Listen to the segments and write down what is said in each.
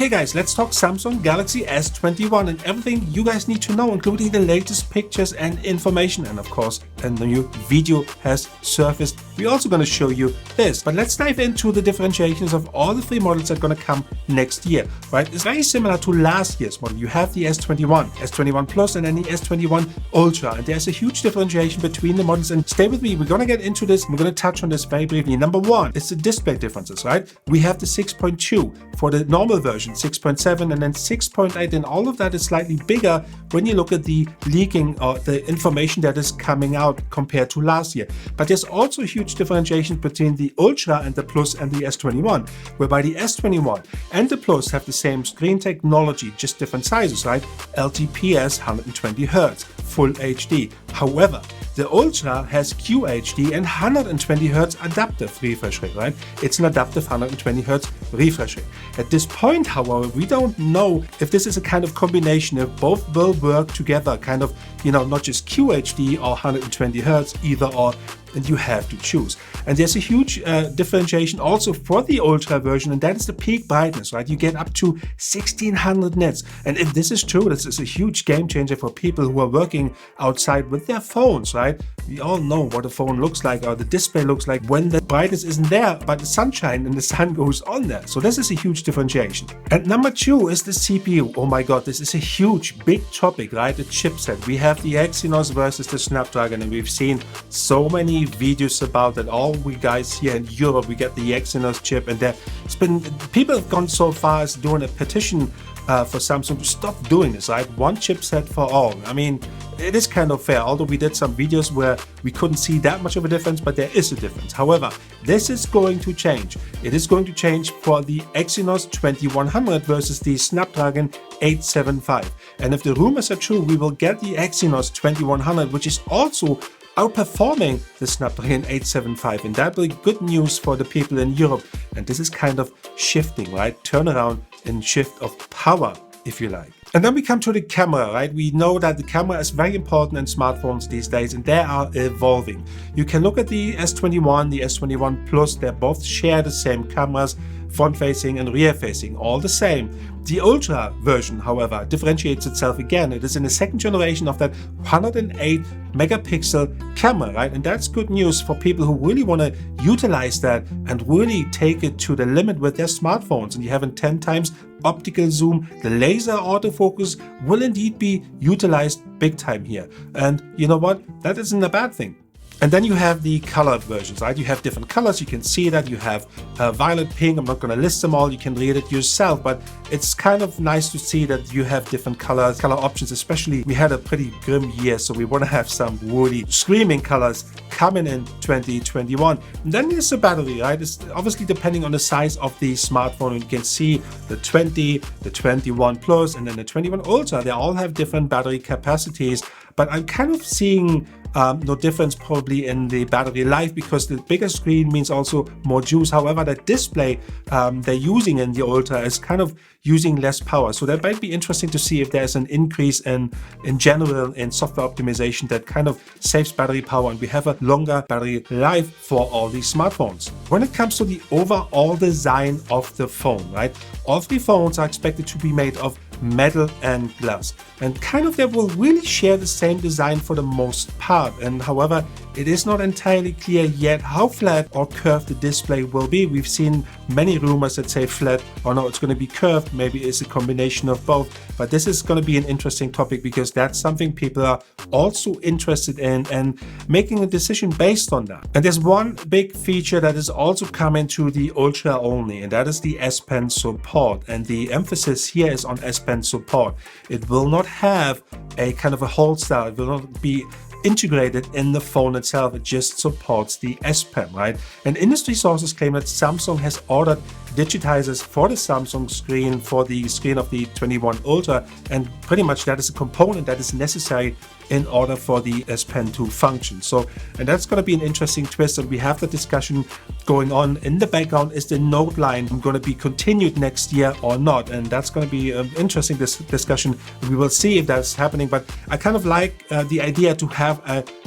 Hey guys, let's talk Samsung Galaxy S21 and everything you guys need to know, including the latest pictures and information. And of course, a new video has surfaced. We're also going to show you this. But let's dive into the differentiations of all the three models that are going to come next year, right? It's very similar to last year's model. You have the S21, S21 Plus, and then the S21 Ultra. And there's a huge differentiation between the models. And stay with me, we're going to get into this. We're going to touch on this very briefly. Number one is the display differences, right? We have the 6.2 for the normal version, 6.7 and then 6.8, and all of that is slightly bigger when you look at the leaking or the information that is coming out compared to last year. But there's also huge differentiations between the Ultra and the Plus and the S21, whereby the S21 and the Plus have the same screen technology, just different sizes, right? LTPS 120 Hz, Full HD. However, the Ultra has QHD and 120 Hz adaptive refresh rate, right? It's an adaptive 120 Hz refresh rate. At this point, however, we don't know if this is a kind of combination, if both will work together, kind of, not just QHD or 120 Hz, either or, and you have to choose. And there's a huge differentiation also for the Ultra version, and that is the peak brightness, right? You get up to 1600 nits. And if this is true, this is a huge game changer for people who are working outside with their phones, right? We all know what a phone looks like or the display looks like when the brightness isn't there, but the sunshine and the sun goes on there. So this is a huge differentiation. And number two is the CPU. Oh my God, this is a huge, big topic, right? The chipset. We have the Exynos versus the Snapdragon, and we've seen so many videos about that. All we guys here in Europe, we get the Exynos chip, and it's been, people have gone so far as doing a petition for Samsung to stop doing this, right? One chipset for all. I mean, it is kind of fair, although we did some videos where we couldn't see that much of a difference, but there is a difference. However, this is going to change. It is going to change for the Exynos 2100 versus the Snapdragon 875. And if the rumors are true, we will get the Exynos 2100, which is also outperforming the Snapdragon 875, and that will be good news for the people in Europe. And this is kind of shifting, right? Turnaround and shift of power, if you like. And then we come to the camera, right? We know that the camera is very important in smartphones these days, and they are evolving. You can look at the S21, the S21 Plus, they both share the same cameras, front-facing and rear-facing, all the same. The Ultra version, however, differentiates itself again. It is in the second generation of that 108 megapixel camera, right? And that's good news for people who really want to utilize that and really take it to the limit with their smartphones. And you have a 10 times optical zoom. The laser autofocus will indeed be utilized big time here. And you know what? That isn't a bad thing. And then you have the colored versions, right? You have different colors. You can see that you have violet, pink. I'm not going to list them all. You can read it yourself, but it's kind of nice to see that you have different color options. Especially, we had a pretty grim year, so we want to have some really screaming colors coming in 2021. And then there's the battery, right? It's obviously depending on the size of the smartphone. You can see the 20, the 21 Plus, and then the 21 Ultra. They all have different battery capacities, but I'm kind of seeing no difference probably in the battery life, because the bigger screen means also more juice. However, the display they're using in the Ultra is kind of using less power. So that might be interesting to see if there's an increase in general in software optimization that kind of saves battery power, and we have a longer battery life for all these smartphones. When it comes to the overall design of the phone, right? All three phones are expected to be made of metal and glass, and kind of they will really share the same design for the most part. And however, it is not entirely clear yet how flat or curved the display will be. We've seen many rumors that say flat, or no, it's going to be curved. Maybe it's a combination of both, but this is going to be an interesting topic, because that's something people are also interested in and making a decision based on that. And there's one big feature that is also coming to the Ultra only, and that is the S Pen support. And the emphasis here is on S Pen support. It will not have a kind of a holster. It will not be integrated in the phone itself. It just supports the S Pen, right? And industry sources claim that Samsung has ordered digitizers for the Samsung screen, for the screen of the 21 Ultra, and pretty much that is a component that is necessary in order for the S Pen to function. So, and that's going to be an interesting twist, and we have the discussion going on in the background. Is the Note line going to be continued next year or not? And that's going to be an interesting discussion. We will see if that's happening, but I kind of like the idea to have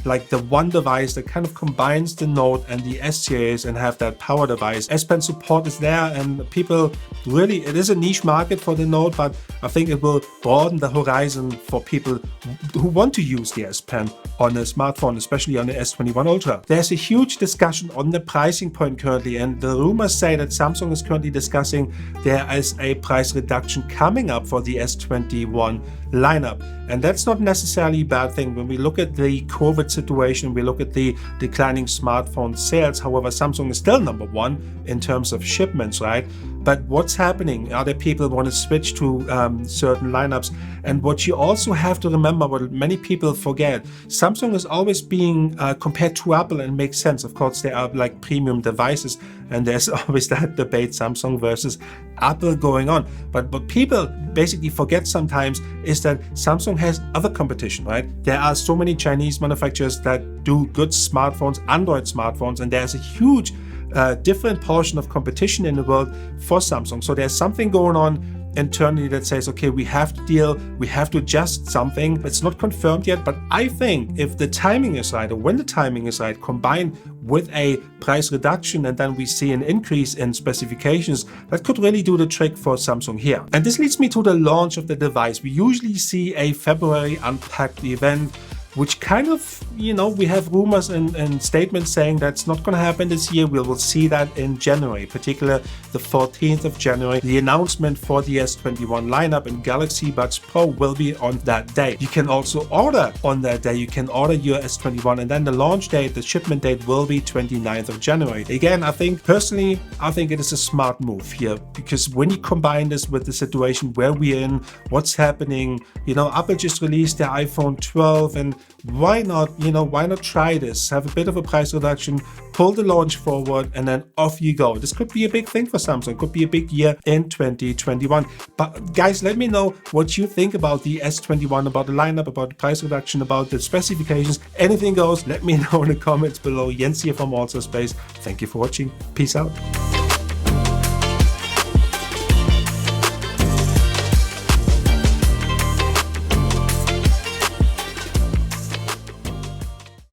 like the one device that kind of combines the Note and the S series and have that power device. S Pen support is there, and people really, it is a niche market for the Note, but I think it will broaden the horizon for people who want to use the S Pen on a smartphone, especially on the S21 Ultra. There's a huge discussion on the pricing point currently, and the rumors say that Samsung is currently discussing there is a price reduction coming up for the S21 lineup. And that's not necessarily a bad thing. When we look at the COVID situation, we look at the declining smartphone sales. However, Samsung is still number one in terms of shipments, right? But what's happening? Other people want to switch to certain lineups. And what you also have to remember, what many people forget, Samsung is always being compared to Apple, and makes sense. Of course, they are like premium devices, and there's always that debate, Samsung versus Apple, going on. But what people basically forget sometimes is that Samsung has other competition, right? There are so many Chinese manufacturers that do good smartphones, Android smartphones, and there's a huge different portion of competition in the world for Samsung. So there's something going on internally that says, okay, we have to adjust something. It's not confirmed yet, but I think if the timing is right, or when the timing is right, combined with a price reduction, and then we see an increase in specifications, that could really do the trick for Samsung here. And this leads me to the launch of the device. We usually see a February Unpacked event, which kind of, we have rumors and statements saying that's not going to happen this year. We will see that in January, particularly the 14th of January. The announcement for the S21 lineup and Galaxy Buds Pro will be on that day. You can also order on that day. You can order your S21, and then the launch date, the shipment date, will be 29th of January. Again, I think it is a smart move here, because when you combine this with the situation where we're in, what's happening, Apple just released their iPhone 12, and why not try this, have a bit of a price reduction, pull the launch forward, and then off you go. This could be a big thing for Samsung, could be a big year in 2021. But guys, let me know what you think about the S21, about the lineup, about the price reduction, about the specifications. Anything goes. Let me know in the comments below. Jens here from Also Space. Thank you for watching. Peace out.